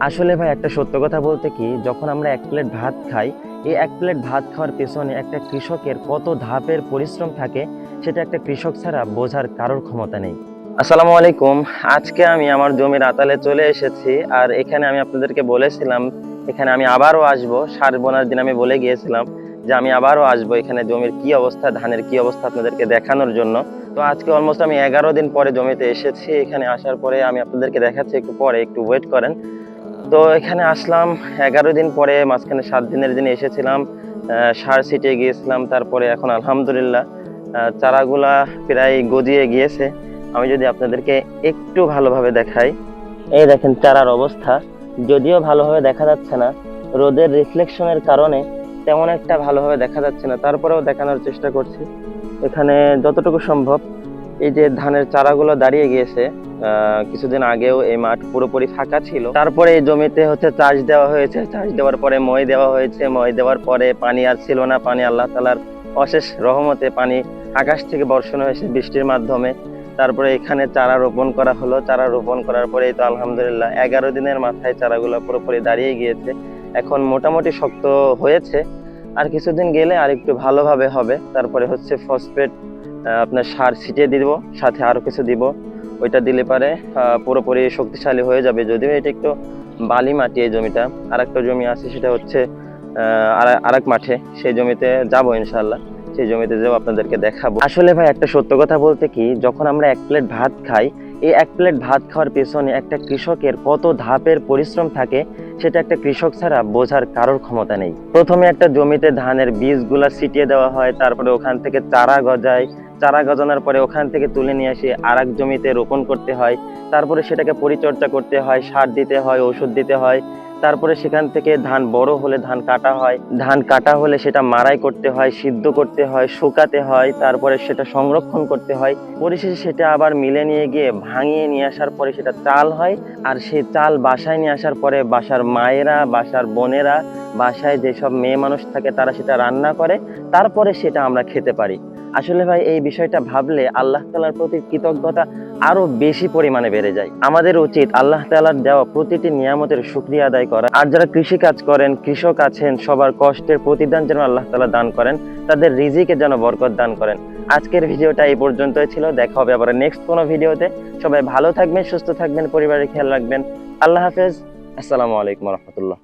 আসলে ভাই একটা সত্য কথা বলতে কি, যখন আমরা এক প্লেট ভাত খাই, এই এক প্লেট ভাত খাওয়ার পেছনে একটা কৃষকের কত ধাপের পরিশ্রম থাকে, সেটা একটা কৃষক ছাড়া বোঝার কারোর ক্ষমতা নেই। আসসালামু আলাইকুম। আজকে আমি আমার জমির আতালে চলে এসেছি। আর এখানে আমি আপনাদেরকে বলেছিলাম, এখানে আমি আবারও আসবো। সার বোনার দিন আমি বলে গিয়েছিলাম যে আমি আবারও আসবো এখানে জমির কি অবস্থা, ধানের কি অবস্থা আপনাদেরকে দেখানোর জন্য। তো আজকে অলমোস্ট আমি 11 দিন পরে জমিতে এসেছি। এখানে আসার পরে আমি আপনাদেরকে দেখাচ্ছি, একটু পরে একটু ওয়েট করেন। তো এখানে আসলাম 11 দিন পরে, মাঝখানে 7 দিনের দিনে এসেছিলাম, সার ছিটিয়ে গিয়েছিলাম। তারপরে এখন আলহামদুলিল্লাহ চারাগুলা প্রায় গজিয়ে গিয়েছে। আমি যদি আপনাদেরকে একটু ভালোভাবে দেখাই, এই দেখেন চারার অবস্থা। যদিও ভালোভাবে দেখা যাচ্ছে না, রোদের রিফ্লেকশনের কারণে তেমন একটা ভালোভাবে দেখা যাচ্ছে না, তারপরেও দেখানোর চেষ্টা করছি এখানে যতটুকু সম্ভব। এই যে ধানের চারাগুলো দাঁড়িয়ে গিয়েছে, কিছুদিন আগেও এই মাঠ পুরোপুরি ফাঁকা ছিল। তারপরে এই জমিতে হচ্ছে চাষ দেওয়া হয়েছে, চাষ দেওয়ার পরে মই দেওয়া হয়েছে, মই দেওয়ার পরে পানি আর ছিল না। পানি আল্লাহ তাআলার অশেষ রহমতে পানি আকাশ থেকে বর্ষণ হয়েছে বৃষ্টির মাধ্যমে। তারপরে এখানে চারা রোপণ করা হলো। চারা রোপণ করার পরেই তো আলহামদুলিল্লাহ 11 দিনের মাথায় চারাগুলো পুরোপুরি দাঁড়িয়ে গিয়েছে। এখন মোটামুটি শক্ত হয়েছে, আর কিছুদিন গেলে আর একটু ভালোভাবে হবে। তারপরে হচ্ছে ফসফেট, আপনার সার ছিটিয়ে দিব, সাথে আরো কিছু দিব। ওইটা দিলে পারে পুরোপুরি শক্তিশালী হয়ে যাবে। যদিও এটা একটু বালি মাটি এই জমিটা। আর একটা জমি আছে, সেটা হচ্ছে আরেক মাঠে, সেই জমিতে যাব ইনশাল্লাহ। সেই জমিতে যাবো, আপনাদেরকে দেখাবো। আসলে ভাই একটা সত্য কথা বলতে কি, যখন আমরা এক প্লেট ভাত খাই, এই এক প্লেট ভাত খাওয়ার পেছনে একটা কৃষকের কত ধাপের পরিশ্রম থাকে, সেটা একটা কৃষক ছাড়া বোঝার কারোর ক্ষমতা নেই। প্রথমে একটা জমিতে ধানের বীজগুলা ছিটিয়ে দেওয়া হয়, তারপরে ওখান থেকে চারা গজায়। চারা গজানোর পরে ওখান থেকে তুলে নিয়ে এসে আর এক জমিতে রোপণ করতে হয়। তারপরে সেটাকে পরিচর্যা করতে হয়, সার দিতে হয়, ওষুধ দিতে হয়। তারপরে সেখান থেকে ধান বড় হলে ধান কাটা হয়, ধান কাটা হলে সেটা মাড়াই করতে হয়, সিদ্ধ করতে হয়, শুকাতে হয়, তারপরে সেটা সংরক্ষণ করতে হয়। পরিশেষে সেটা আবার মিলে নিয়ে গিয়ে ভাঙিয়ে নিয়ে আসার পরে সেটা চাল হয়। আর সেই চাল বাসায় নিয়ে আসার পরে বাসার মায়েরা, বাসার বোনেরা, বাসায় যেসব মেয়ে মানুষ থাকে তারা সেটা রান্না করে, তারপরে সেটা আমরা খেতে পারি। আসলে ভাই এই বিষয়টা ভাবলে আল্লাহ তাআলার প্রতি কৃতজ্ঞতা আরো বেশি পরিমাণে বেড়ে যায়। আমাদের উচিত আল্লাহ তাআলার দেওয়া প্রতিটি নিয়ামতের শুকরিয়া আদায় করা। আর যারা কৃষি কাজ করেন, কৃষক আছেন, সবার কষ্টের প্রতিদান যেন আল্লাহ তাআলা দান করেন, তাদের রিজিকে যেন বরকত দান করেন। আজকের ভিডিওটা এই পর্যন্তই ছিল। দেখা হবে আবার নেক্সট কোনো ভিডিওতে। সবাই ভালো থাকবেন, সুস্থ থাকবেন, পরিবারের খেয়াল রাখবেন। আল্লাহ হাফেজ। আসসালামু আলাইকুম ওয়া রাহমাতুল্লাহ।